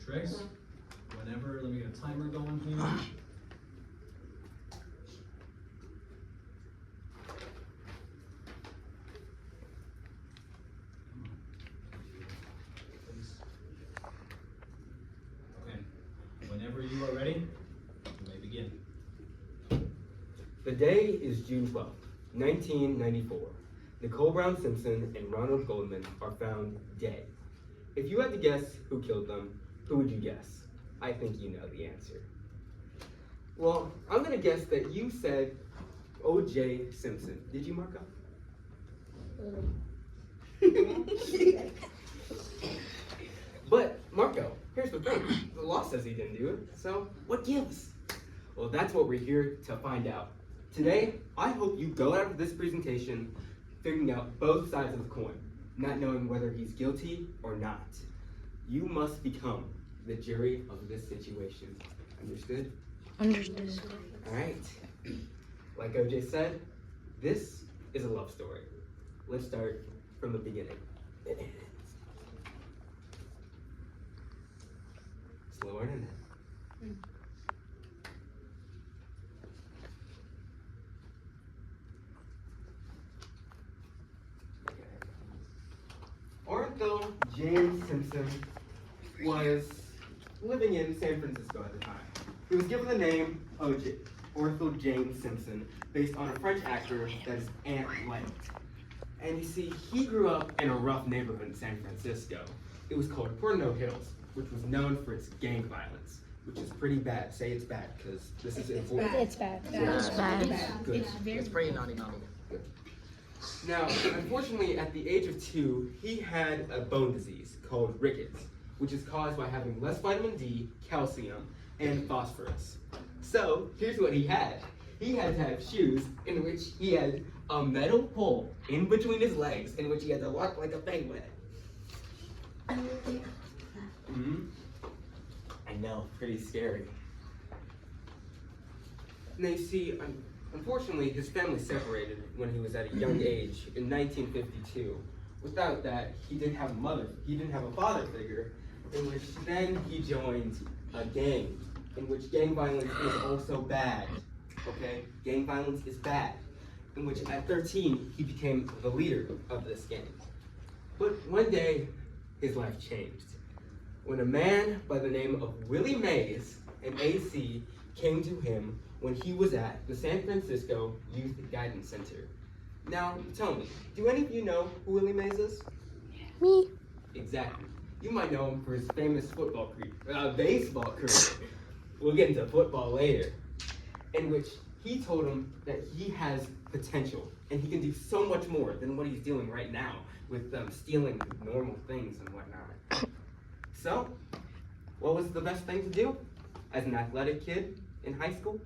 tricks. Whenever, let me get a timer going here. Okay, whenever you are ready, you may begin. The day is June 12th, 1994. Nicole Brown Simpson and Ronald Goldman are found dead. If you had to guess who killed them, who would you guess? I think you know the answer. Well, I'm gonna guess that you said O.J. Simpson. Did you, Marco? But, Marco, here's the thing. The law says he didn't do it, so what gives? Well, that's what we're here to find out. Today, I hope you go out of this presentation figuring out both sides of the coin, not knowing whether he's guilty or not. You must become the jury of this situation. Understood? Understood. All right. Like OJ said, this is a love story. Let's start from the beginning. Slower than that. Orville James Simpson was living in San Francisco at the time. He was given the name O.J., Orville James Simpson, based on a French actor that his aunt liked. And you see, he grew up in a rough neighborhood in San Francisco. It was called Portano Hills, which was known for its gang violence, which is pretty bad. Say it's bad, because this is important. It's bad. It's bad. Good. It's pretty naughty. Good. Now, unfortunately, at the age of 2, he had a bone disease called rickets, which is caused by having less vitamin D, calcium, and phosphorus. So, here's what he had. He had to have shoes in which he had a metal hole in between his legs in which he had to walk like a penguin. I know, pretty scary. Now you see, unfortunately, his family separated when he was at a young age in 1952. Without that, he didn't have a father figure, in which then he joined a gang, in which gang violence is also bad. Okay? Gang violence is bad. In which at 13, he became the leader of this gang. But one day, his life changed. When a man by the name of Willie Mays, an AC, came to him when he was at the San Francisco Youth Guidance Center. Now, tell me, do any of you know who Willie Mays is? Me. Exactly. You might know him for his famous baseball career. We'll get into football later. In which he told him that he has potential and he can do so much more than what he's doing right now with stealing normal things and whatnot. So, what was the best thing to do as an athletic kid in high school?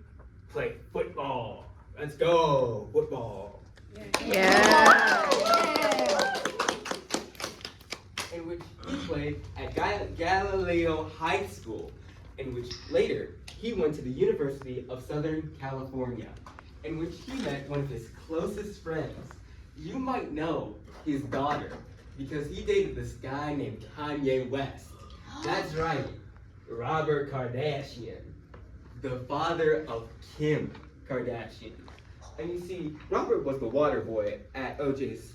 Play football. Let's go, football. Yeah. In which he played at Galileo High School, in which later he went to the University of Southern California, in which he met one of his closest friends. You might know his daughter, because he dated this guy named Kanye West. That's right, Robert Kardashian, the father of Kim Kardashian. And you see, Robert was the water boy at OJ's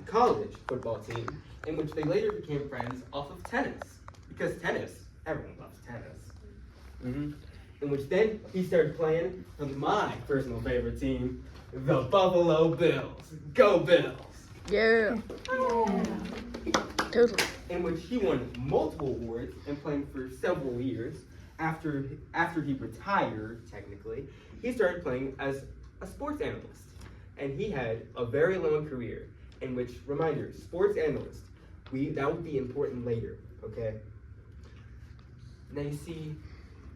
college football team, in which they later became friends off of tennis. Because tennis, everyone loves tennis. In which then he started playing for my personal favorite team, the Buffalo Bills. Go Bills! Yeah. Totally. In which he won multiple awards and playing for several years. After he retired, technically, he started playing as a sports analyst. And he had a very long career, in which, reminder, sports analyst, that would be important later, okay? Now you see,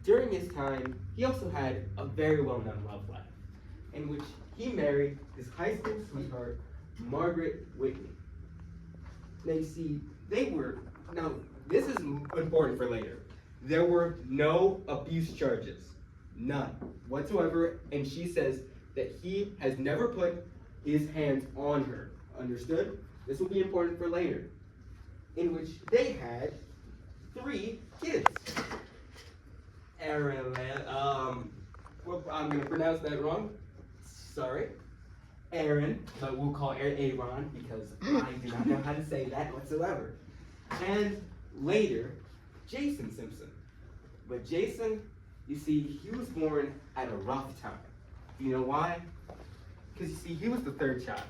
during his time, he also had a very well-known love life, in which he married his high school sweetheart, Margaret Whitney. Now you see, now this is important for later. There were no abuse charges, none whatsoever, and she says that he has never put his hands on her, understood? This will be important for later. In which they had 3 kids. Aaron, well, I'm gonna pronounce that wrong. Sorry. Aaron, but we'll call Aaron because I do not know how to say that whatsoever. And later, Jason Simpson. But Jason, you see, he was born at a rough time. Do you know why? Because you see, he was the 3rd child,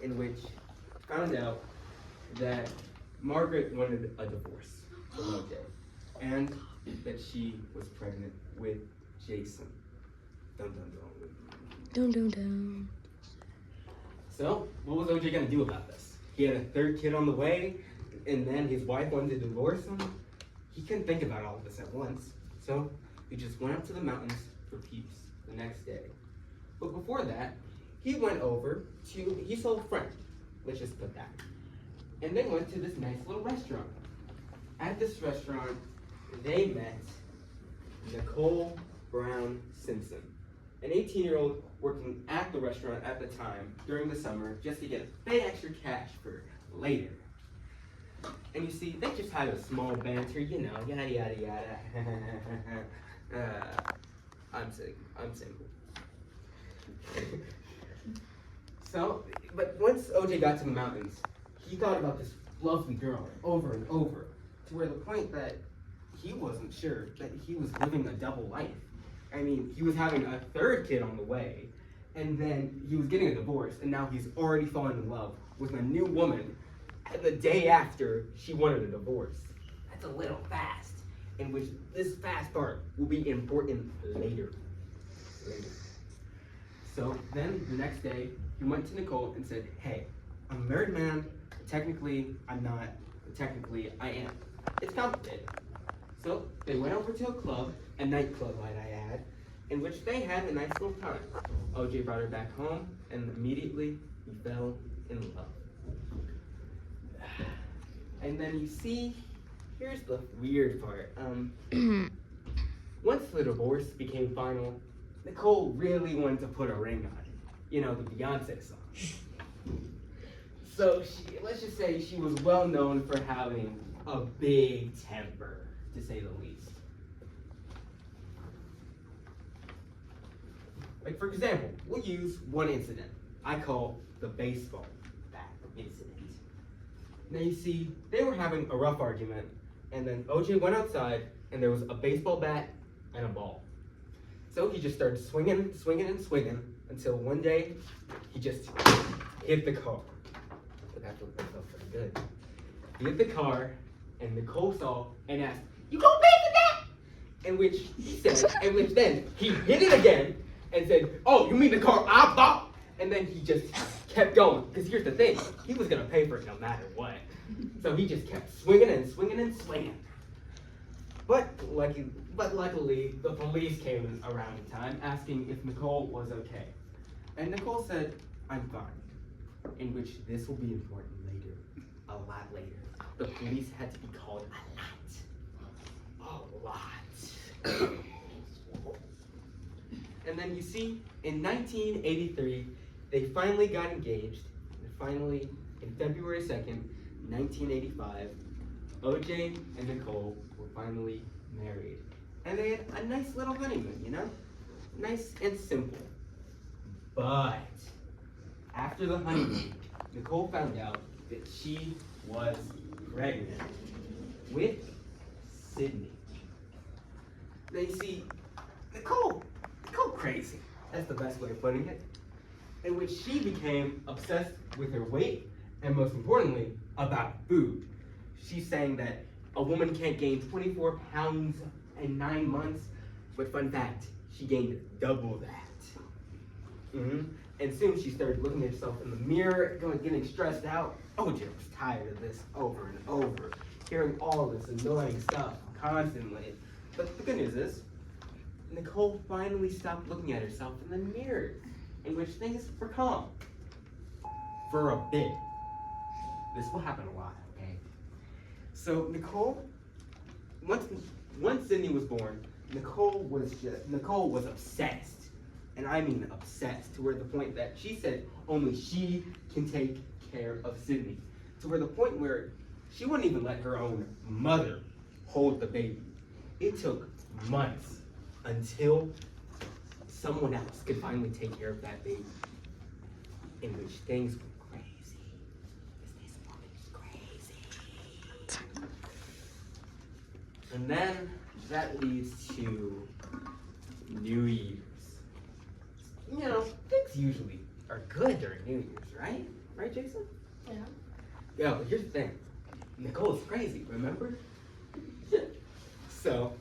in which found out that Margaret wanted a divorce from OJ, and that she was pregnant with Jason. Dun dun dun. Dun dun dun. So, what was OJ gonna do about this? He had a 3rd kid on the way, and then his wife wanted to divorce him. He couldn't think about all of this at once, so he just went up to the mountains for peace the next day. But before that, he went over to, he saw a friend, let's just put that, and they went to this nice little restaurant. At this restaurant, they met Nicole Brown Simpson, an 18-year-old working at the restaurant at the time during the summer just to get a bit extra cash for later. And you see, they just had a small banter, you know, yada yada yada. I'm single. So, but once OJ got to the mountains, he thought about this lovely girl over and over, to where the point that he wasn't sure that he was living a double life. I mean, he was having a 3rd kid on the way, and then he was getting a divorce, and now he's already fallen in love with a new woman the day after she wanted a divorce. That's a little fast, in which this fast part will be important later. So then the next day, he went to Nicole and said, hey, I'm a married man, technically I'm not, technically I am. It's complicated. So they went over to a club, a nightclub might I add, in which they had a nice little time. OJ brought her back home, and immediately he fell in love. And then you see, here's the weird part. Once the divorce became final, Nicole really wanted to put a ring on it. You know, the Beyonce song. So let's just say she was well known for having a big temper, to say the least. Like, for example, we'll use one incident I call the baseball bat incident. Now you see, they were having a rough argument, and then OJ went outside, and there was a baseball bat and a ball. So he just started swinging, until one day, he just hit the car. But that felt pretty good. He hit the car, and Nicole saw and asked, "You gonna pay for that?" In which he said, and which then he hit it again and said, "Oh, you mean the car I bought?" And then he just kept going. Because here's the thing, he was gonna pay for it no matter what. So he just kept swinging and swinging and swinging. But luckily, the police came around in time asking if Nicole was okay. And Nicole said, "I'm fine." In which this will be important later, a lot later. The police had to be called a lot. And then you see, in 1983, they finally got engaged. And finally, in February 2nd, 1985, OJ and Nicole were finally married. And they had a nice little honeymoon, you know? Nice and simple. But after the honeymoon, Nicole found out that she was pregnant with Sydney. They see, Nicole crazy. That's the best way of putting it. In which she became obsessed with her weight, and most importantly, about food. She's saying that a woman can't gain 24 pounds in 9 months, but fun fact, she gained double that. And soon she started looking at herself in the mirror, getting stressed out. OJ was tired of this over and over, hearing all this annoying stuff constantly. But the good news is, Nicole finally stopped looking at herself in the mirror, in which things were calm. For a bit. This will happen a lot, okay? So Nicole, once Sydney was born, Nicole was obsessed. And I mean obsessed, to where the point that she said only she can take care of Sydney. To where the point where she wouldn't even let her own mother hold the baby. It took months until someone else could finally take care of that baby. In which things were crazy. This woman is crazy. And then that leads to New Year's. You know, things usually are good during New Year's, right? Right, Jason? Yeah. Yeah, but here's the thing. Nicole's crazy, remember? So,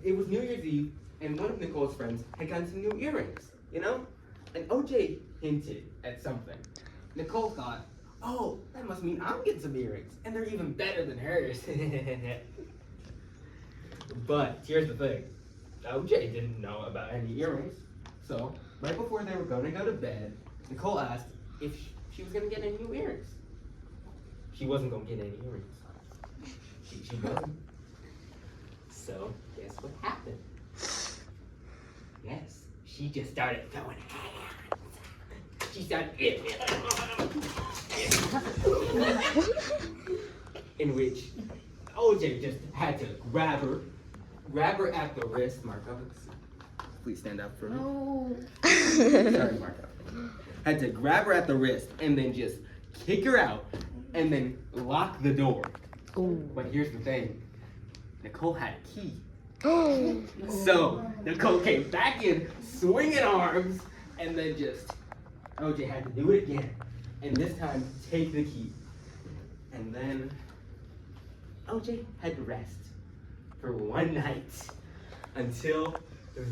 it was New Year's Eve, and one of Nicole's friends had gotten some new earrings, you know? And OJ hinted at something. Nicole thought, oh, that must mean I'm getting some earrings, and they're even better than hers. But here's the thing. OJ didn't know about any earrings, so right before they were gonna go to bed, Nicole asked if she was gonna get any new earrings. She wasn't gonna get any earrings. She wasn't. So, guess what happened? Yes, she just started throwing hands. She started in which OJ just had to grab her at the wrist. Marco, please stand up for me. No. Sorry, Marco. Had to grab her at the wrist and then just kick her out and then lock the door. Ooh. But here's the thing. Nicole had a key. Oh. So Nicole came back in, swinging arms, and then just OJ had to do it again. And this time, take the key. And then OJ had to rest for one night until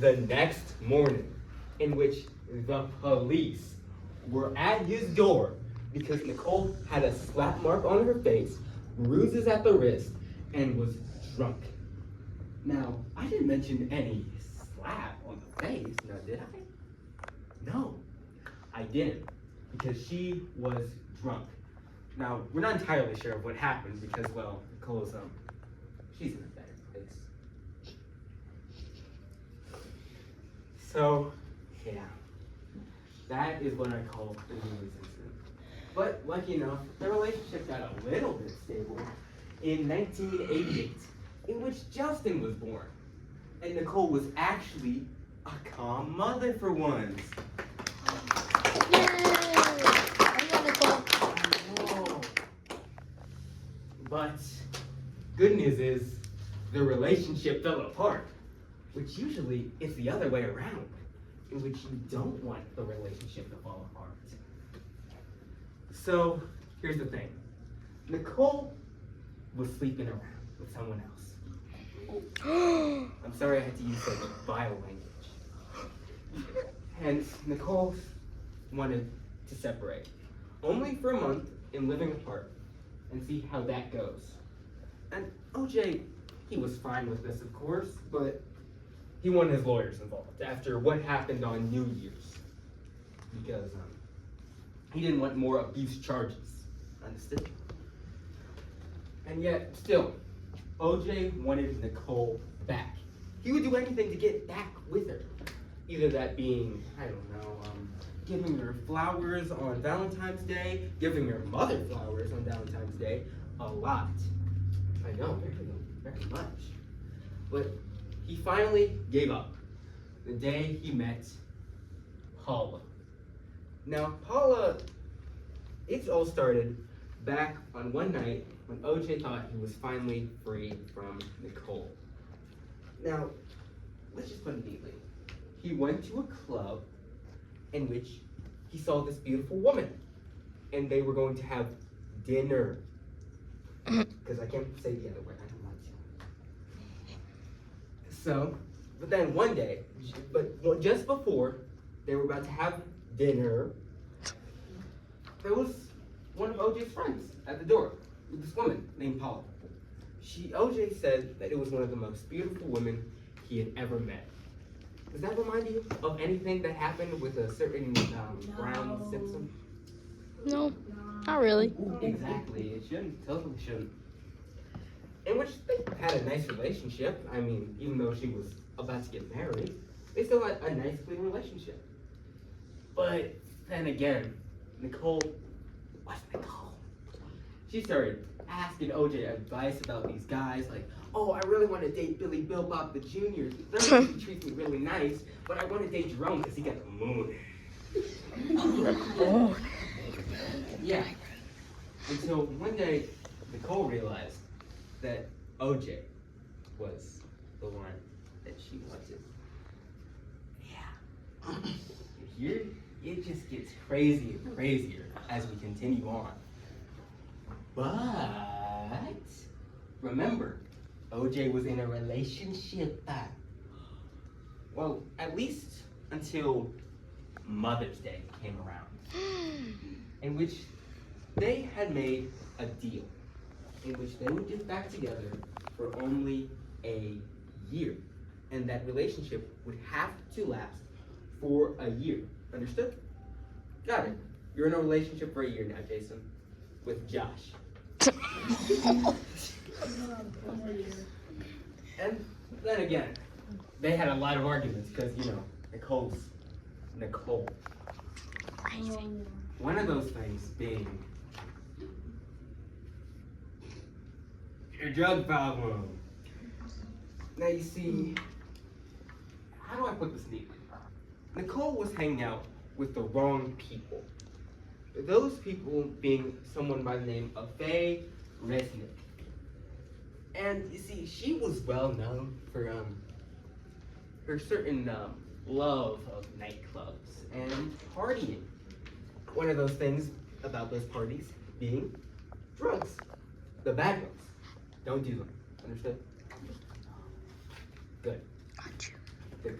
the next morning, in which the police were at his door because Nicole had a slap mark on her face, bruises at the wrist, and was drunk. Now, I didn't mention any slap on the face, now did I? No, I didn't, because she was drunk. Now, we're not entirely sure of what happened because, well, Nicole's, she's in a better place. So, yeah, that is what I call the New Year's incident. But, lucky enough, the relationship got a little bit stable in 1988, in which Justin was born. And Nicole was actually a calm mother for once. Yay! I love Nicole. I know. But good news is the relationship fell apart, which usually is the other way around, in which you don't want the relationship to fall apart. So here's the thing. Nicole was sleeping around with someone else. I'm sorry I had to use such vile language. Hence, Nicole wanted to separate. Only for a month and living apart and see how that goes. And OJ, he was fine with this, of course, but he wanted his lawyers involved after what happened on New Year's. Because he didn't want more abuse charges. Understood? And yet, still, OJ wanted Nicole back. He would do anything to get back with her. Either that being, I don't know, giving her flowers on Valentine's Day, giving her mother flowers on Valentine's Day, a lot. I know, very much. But he finally gave up the day he met Paula. Now, Paula, it all started back on one night when OJ thought he was finally free from Nicole. Now, let's just put it neatly. He went to a club in which he saw this beautiful woman, and they were going to have dinner. Because I can't say the other word, I don't want to. So, but then one day, just before they were about to have dinner, there was one of OJ's friends at the door with this woman named Paula. OJ said that it was one of the most beautiful women he had ever met. Does that remind you of anything that happened with a certain Brown Simpson? No, not really. Exactly, it shouldn't, totally shouldn't. In which they had a nice relationship. I mean, even though she was about to get married, they still had a nice, clean relationship. But then again, Nicole was Nicole. She started asking OJ advice about these guys, like, oh, I really want to date Billy Bill Bob the Jr. He treats me really nice, but I want to date Jerome because he got the moon. Yeah. Until one day, Nicole realized that OJ was the one that she wanted. Yeah. Here, it just gets crazier and crazier as we continue on. But remember, OJ was in a relationship. Well, at least until Mother's Day came around, in which they had made a deal in which they would get back together for only a year. And that relationship would have to last for a year. Understood? Got it. You're in a relationship for a year now, Jason, with Josh. And then again, they had a lot of arguments because, you know, Nicole. One of those things being your drug problem. Now you see, how do I put this neatly? Nicole was hanging out with the wrong people. Those people being someone by the name of Faye Resnick. And you see, she was well known for her certain love of nightclubs and partying. One of those things about those parties being drugs. The bad ones. Don't do them. Understood? Good. Got you. Good.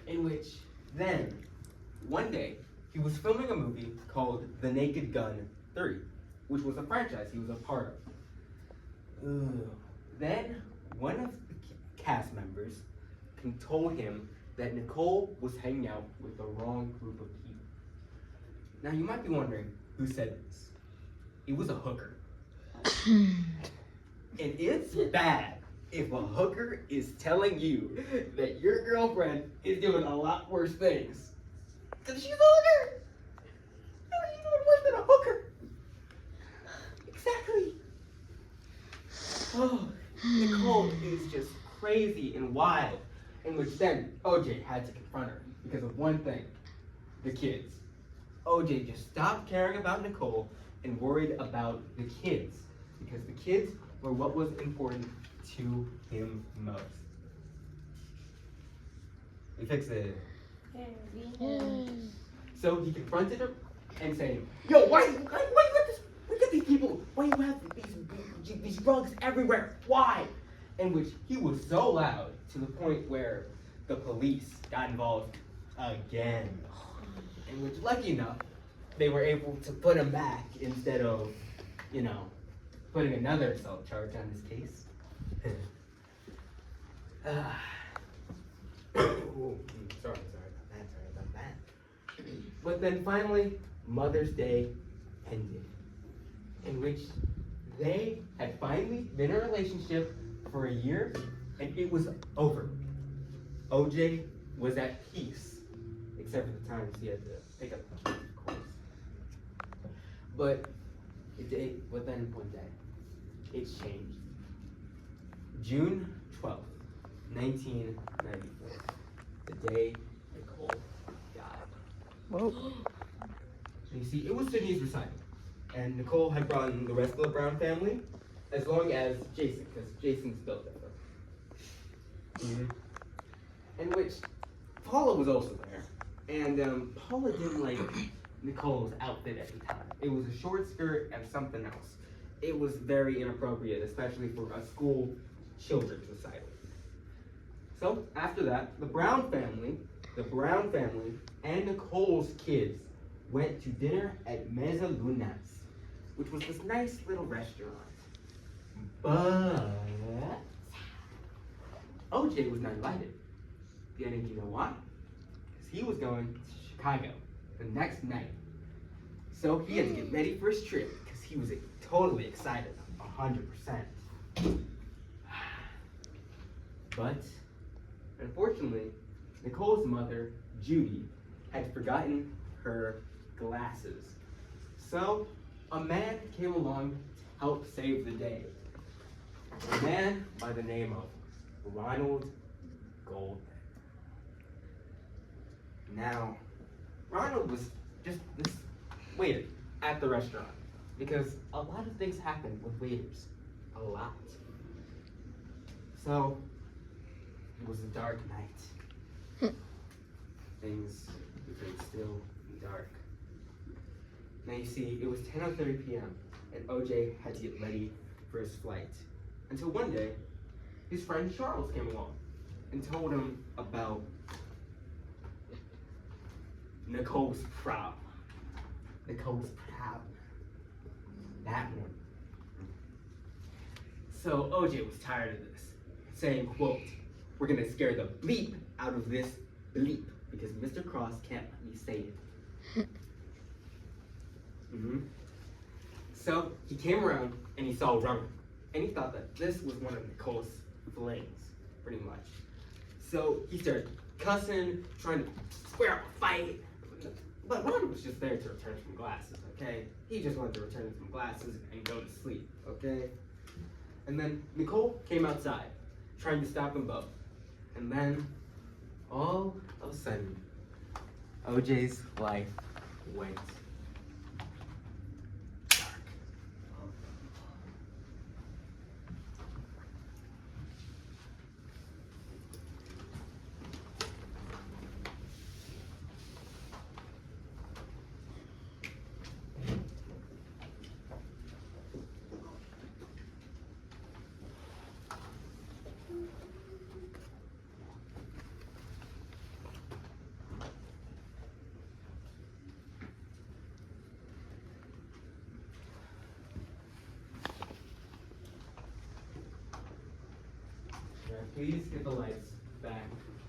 In which, then, one day, he was filming a movie called The Naked Gun 3, which was a franchise he was a part of. Then, one of the cast members told him that Nicole was hanging out with the wrong group of people. Now, you might be wondering who said this. It was a hooker. And it's bad if a hooker is telling you that your girlfriend is doing a lot worse things. Because she's a hooker. How are you doing worse than a hooker? Exactly. Oh, Nicole is just crazy and wild. In which then OJ had to confront her because of one thing, the kids. OJ just stopped caring about Nicole and worried about the kids because the kids were what was important to him most. We fixed it. So he confronted her and saying, "Yo, why you got these people? Why you have these drugs everywhere? Why?" In which he was so loud to the point where the police got involved again. In which, lucky enough, they were able to put him back instead of, you know, putting another assault charge on his case. Sorry about that. But then finally, Mother's Day ended, in which they had finally been in a relationship for a year, and it was over. OJ was at peace, except for the times he had to pick up the kids, of course. But then one day, it changed. June 12th, 1994, the day Nicole died. Whoa. You see, it was Sydney's recital, and Nicole had brought in the rest of the Brown family, as long as Jason, because Jason's built it. In which Paula was also there, and Paula didn't like Nicole's outfit at the time. It was a short skirt and something else. It was very inappropriate, especially for a school children's recital. So after that, the Brown family, and Nicole's kids went to dinner at Mezzalunas, which was this nice little restaurant. But OJ was not invited. And you know why? Because he was going to Chicago the next night. So he had to get ready for his trip because he was totally excited, 100%. But unfortunately, Nicole's mother, Judy, had forgotten her glasses. So a man came along to help save the day. A man by the name of Ronald Goldman. Now, Ronald was just this waiter at the restaurant because a lot of things happen with waiters. A lot. So, it was a dark night. Things became still and dark. Now you see, it was 10:30 p.m. and OJ had to get ready for his flight. Until one day, his friend Charles came along and told him about Nicole's prom. Nicole's prom. That one. So OJ was tired of this, saying, quote, "We're gonna scare the bleep out of this bleep because Mr. Cross can't let me say it." So he came around and he saw Runner, and he thought that this was one of Nicole's flings, pretty much. So he started cussing, trying to square up a fight. But Runner was just there to return some glasses, okay? He just wanted to return some glasses and go to sleep, okay? And then Nicole came outside, trying to stop them both. And then, all of a sudden, OJ's life went dark. Please get the lights back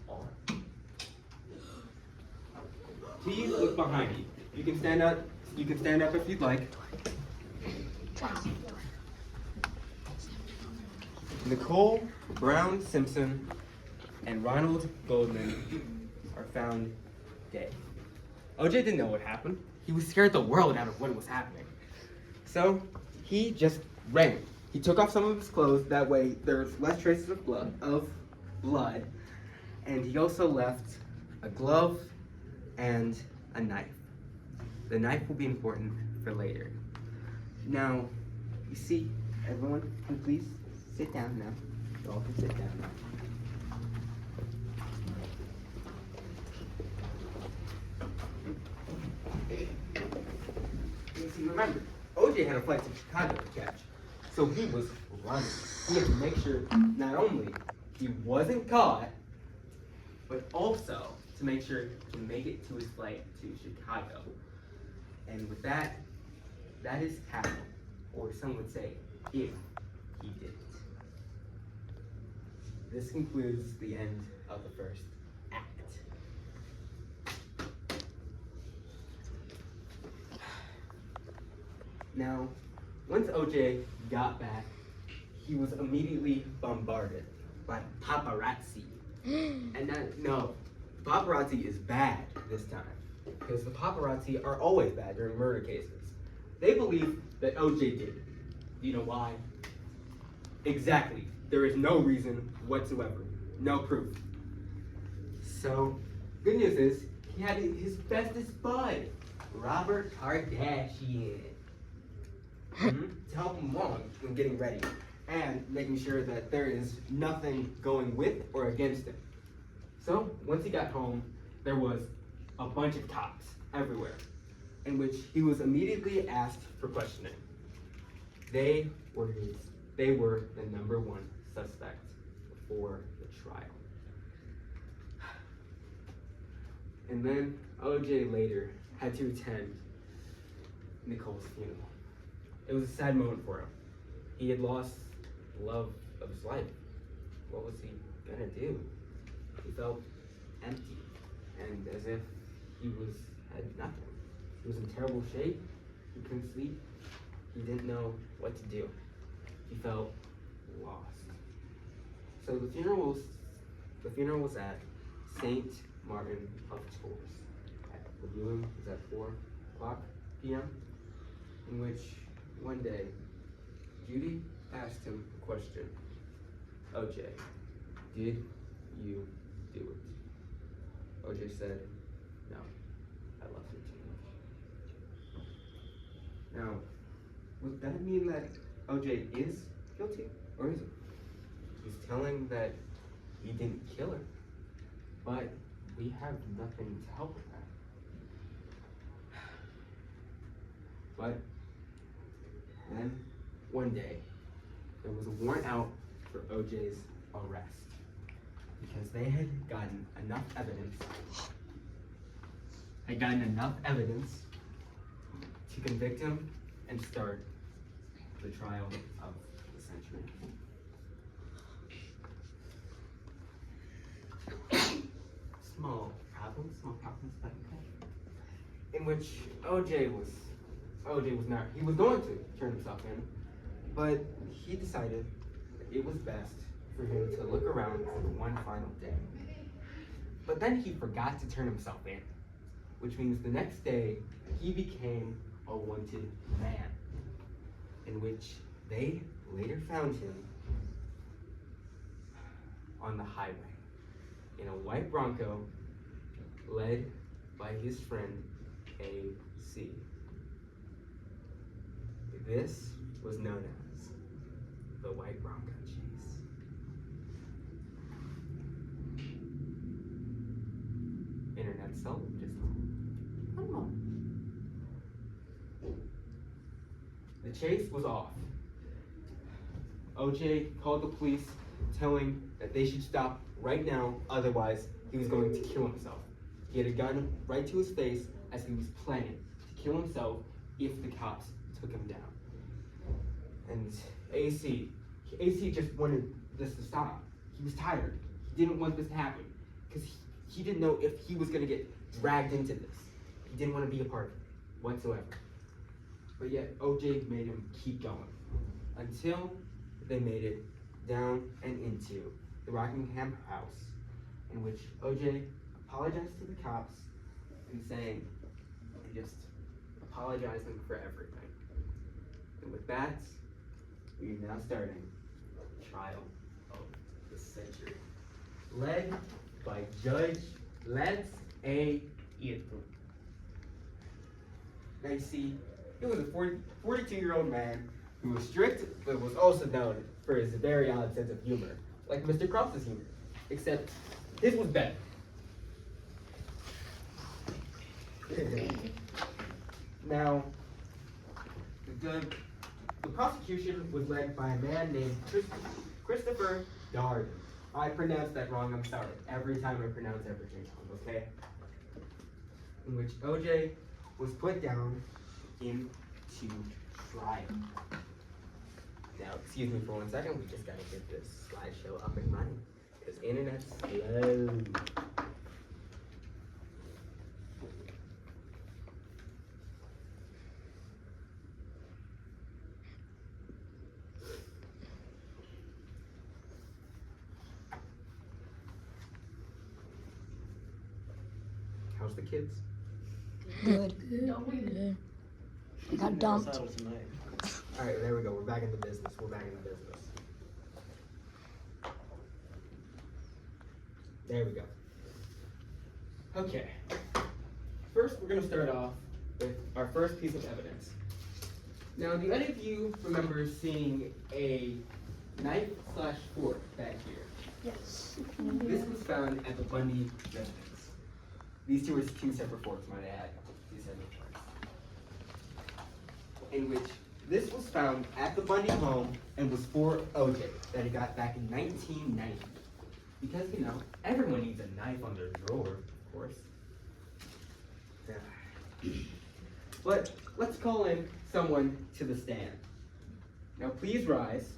on. Please look behind you. You can stand up. You can stand up if you'd like. Nicole Brown Simpson and Ronald Goldman are found dead. OJ didn't know what happened. He was scared the world out of what was happening. So he just ran. He took off some of his clothes, that way there's less traces of blood, and he also left a glove and a knife. The knife will be important for later. Now, you see, everyone can please sit down now. You all can sit down now. You see, remember, OJ had a flight to Chicago to catch. So he was running. He had to make sure not only he wasn't caught, but also to make sure he can make it to his flight to Chicago. And with that, that is how, or some would say, if he did it. This concludes the end of the first act. Now, once OJ got back, he was immediately bombarded by paparazzi. And no, paparazzi is bad this time, because the paparazzi are always bad during murder cases. They believe that OJ did it. Do you know why? Exactly. There is no reason whatsoever. No proof. So, good news is, he had his bestest bud, Robert Kardashian. To help him along when getting ready and making sure that there is nothing going with or against him. So once he got home, there was a bunch of cops everywhere, in which he was immediately asked for questioning. They were the #1 suspect for the trial. And then OJ later had to attend Nicole's funeral. It was a sad moment for him. He had lost the love of his life. What was he gonna do? He felt empty and as if he had nothing. He was in terrible shape. He couldn't sleep. He didn't know what to do. He felt lost. So the funeral was at St. Martin of Tours. The viewing was at 4:00 p.m. in which one day Judy asked him a question. OJ, did you do it? OJ said, no, I love her too much. Now, would that mean that OJ is guilty, or is it? He's telling that he didn't kill her, but we have nothing to help with that. But then, one day, there was a warrant out for OJ's arrest because they had gotten enough evidence. To convict him and start the trial of the century. Small problems, but okay. In which OJ was not, he was going to turn himself in, but he decided that it was best for him to look around for one final day. But then he forgot to turn himself in, which means the next day he became a wanted man, in which they later found him on the highway in a white Bronco led by his friend AC. This was known as the White Bronco Chase. Internet sold just one moment. The chase was off. OJ called the police, telling that they should stop right now, otherwise he was going to kill himself. He had a gun right to his face as he was planning to kill himself if the cops took him down. And AC just wanted this to stop. He was tired. He didn't want this to happen because he didn't know if he was going to get dragged into this. He didn't want to be a part of it whatsoever. But yet OJ made him keep going until they made it down and into the Rockingham house, in which OJ apologized to the cops and saying, and just apologizing for everything. And with that, we are now starting the trial of the century, led by Judge Lance A. Eaton. Now you see, he was a 42-year-old man who was strict, but was also known for his very odd sense of humor, like Mr. Cross's humor, except his was better. Now, the prosecution was led by a man named Christopher Darden. I pronounced that wrong, I'm sorry. Every time I pronounce everything wrong, okay? In which OJ was put down into trial. Now, excuse me for 1 second, we just gotta get this slideshow up and running, because internet's slow. How's the kids? Good. Good. I got dumped. All right, there we go. We're back in the business. There we go. Okay. First, we're going to start off with our first piece of evidence. Now, do any of you remember seeing a knife/fork back here? Yes. This was found at the Bundy residence. These two are two separate forks, might I add. Two separate forks. In which this was found at the Bundy home and was for OJ that he got back in 1990. Because, you know, everyone needs a knife on their drawer, of course. But let's call in someone to the stand. Now please rise.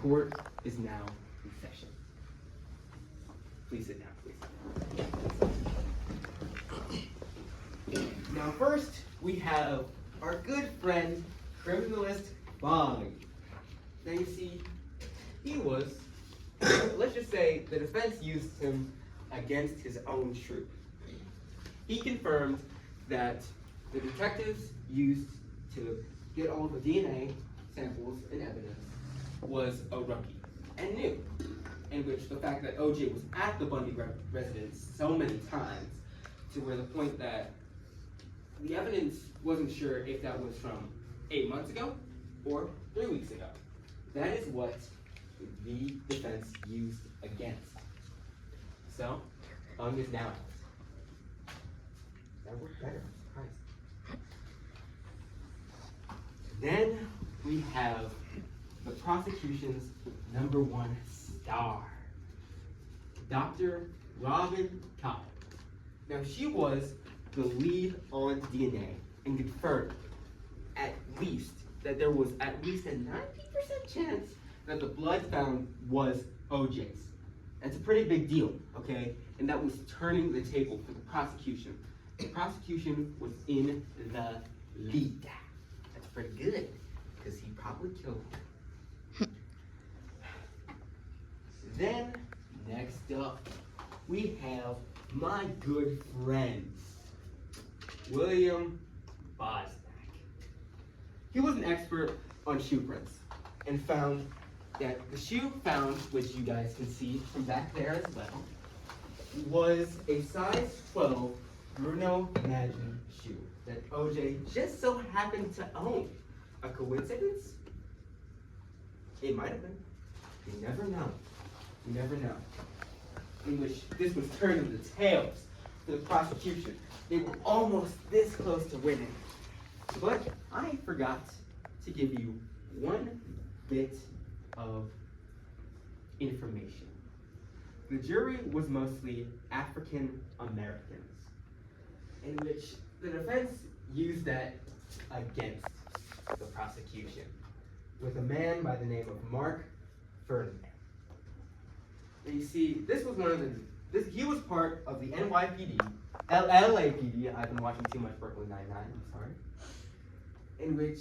Court is now in session. Please sit down, please. Now first, we have our good friend, criminalist Bong. Now you see, he was, let's just say, the defense used him against his own troop. He confirmed that the detectives used to get all the DNA samples and evidence was a rookie and new, in which the fact that OJ was at the Bundy residence so many times to where the point that the evidence wasn't sure if that was from 8 months ago or 3 weeks ago. That is what the defense used against. So, Bung is now out. That worked better, I'm surprised. Then we have the prosecution's #1 star, Dr. Robin Cobb. Now she was the lead on DNA and confirmed at least that there was at least a 90% chance that the blood found was OJ's. That's a pretty big deal, okay? And that was turning the table for the prosecution. The prosecution was in the lead. That's pretty good, because he probably killed him. Then, next up, we have my good friend, William Bosnack. He was an expert on shoe prints and found that the shoe found, which you guys can see from back there as well, was a size 12 Bruno Maggi shoe that OJ just so happened to own. A coincidence? It might have been. You never know. You never know. In which this was turning the tails for the prosecution. They were almost this close to winning. But I forgot to give you one bit of information. The jury was mostly African Americans, in which the defense used that against the prosecution with a man by the name of Mark Ferdinand. And you see, this was one of he was part of the NYPD, LAPD, I've been watching too much Brooklyn Nine-Nine, I'm sorry, in which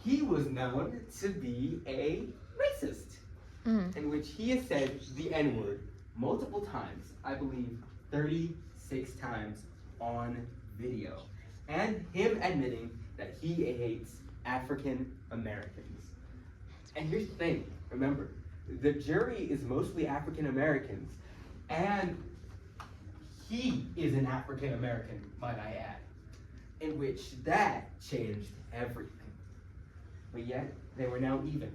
he was known to be a racist, in which he has said the N-word multiple times, I believe 36 times on video, and him admitting that he hates African Americans. And here's the thing, remember, the jury is mostly African Americans, and he is an African American, might I add, in which that changed everything. But yet, they were now even.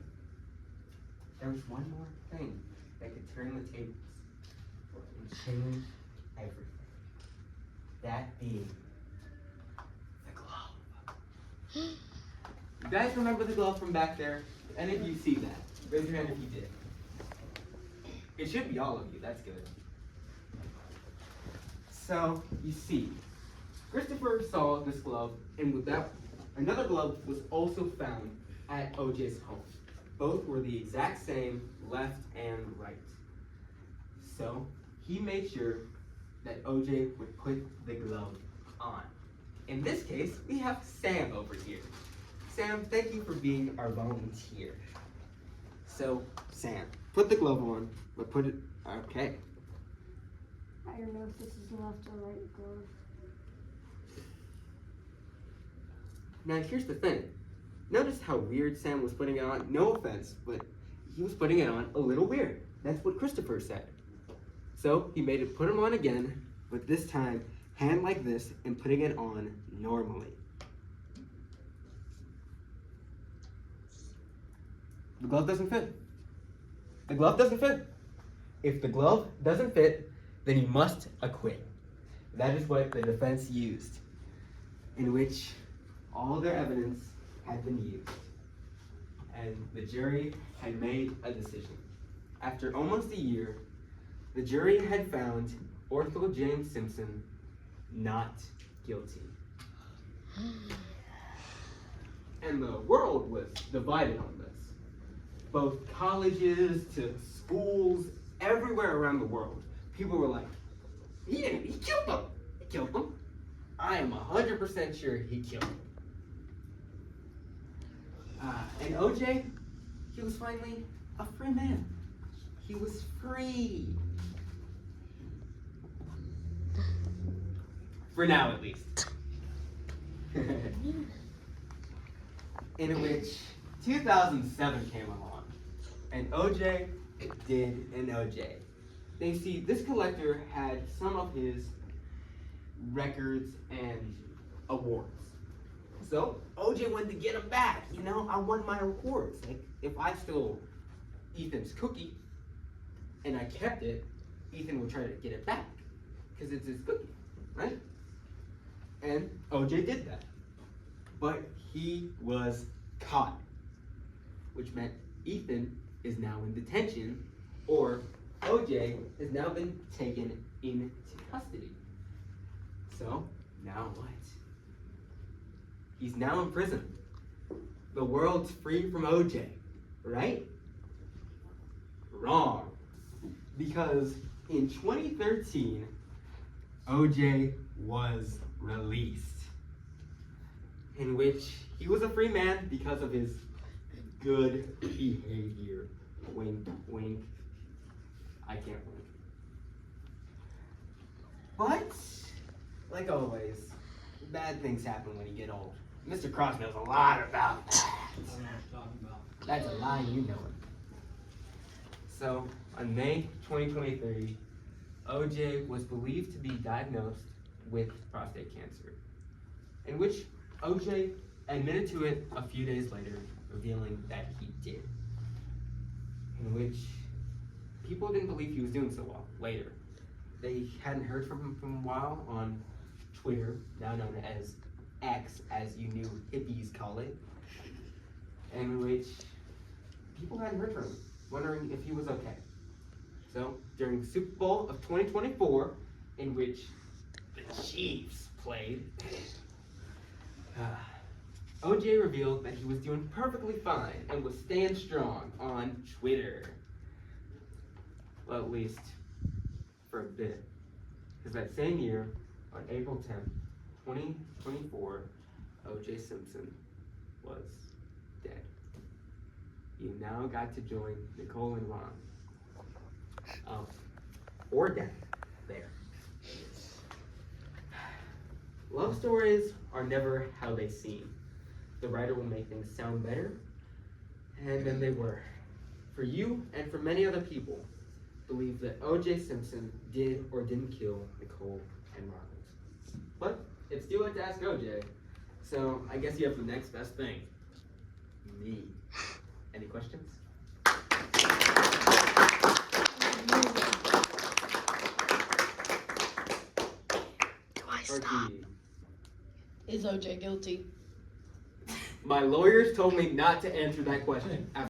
There was one more thing that could turn the tables and change everything. That being the glove. You guys remember the glove from back there? If any of you see that, raise your hand if you did. It should be all of you, that's good. So, you see, Christopher saw this glove, and with that, another glove was also found at OJ's home. Both were the exact same, left and right. So, he made sure that OJ would put the glove on. In this case, we have Sam over here. Sam, thank you for being our volunteer. So, Sam, put the glove on, but put it, okay. I don't know if this is left or right glove. Now, here's the thing. Notice how weird Sam was putting it on? No offense, but he was putting it on a little weird. That's what Christopher said. So, he made it put him on again, but this time, hand like this and putting it on normally. The glove doesn't fit. The glove doesn't fit. If the glove doesn't fit, then you must acquit. That is what the defense used, in which all their evidence had been used. And the jury had made a decision. After almost a year, the jury had found Orthel James Simpson not guilty. And the world was divided on this. Both colleges to schools, everywhere around the world, people were like, he killed them. He killed them. I am 100% sure he killed them. And OJ, he was finally a free man. He was free. For now, at least. In which 2007 came along, and OJ did an OJ. They see this collector had some of his records and awards. So OJ wanted to get them back. You know, I want my rewards. Like, if I stole Ethan's cookie and I kept it, Ethan would try to get it back because it's his cookie, right? And OJ did that. But he was caught, which meant Ethan is now in detention, or OJ has now been taken into custody. So, now what? He's now in prison. The world's free from OJ, right? Wrong. Because in 2013, OJ was released, in which he was a free man because of his good behavior. Wink, wink. I can't wink. But, like always, bad things happen when you get old. Mr. Cross knows a lot about that. I don't know what you're talking about. That's a lie, you know it. So, on May 2023, OJ was believed to be diagnosed with prostate cancer, in which OJ admitted to it a few days later, revealing that he did. In which people didn't believe he was doing so well later. They hadn't heard from him for a while on Twitter, now known as X, as you new hippies call it, in which people hadn't heard from him, wondering if he was okay. So, during Super Bowl of 2024, in which the Chiefs played, OJ revealed that he was doing perfectly fine and was staying strong on Twitter. Well, at least for a bit. Because that same year, on April 10th, 2024, OJ Simpson was dead. You now got to join Nicole and Ron. Or death there. Love stories are never how they seem. The writer will make things sound better, and then they were. For you and for many other people, believe that O.J. Simpson did or didn't kill Nicole and Ronald. But it's too late to ask O.J., so I guess you have the next best thing. Me. Any questions? Archie. Is OJ guilty? My lawyers told me not to answer that question.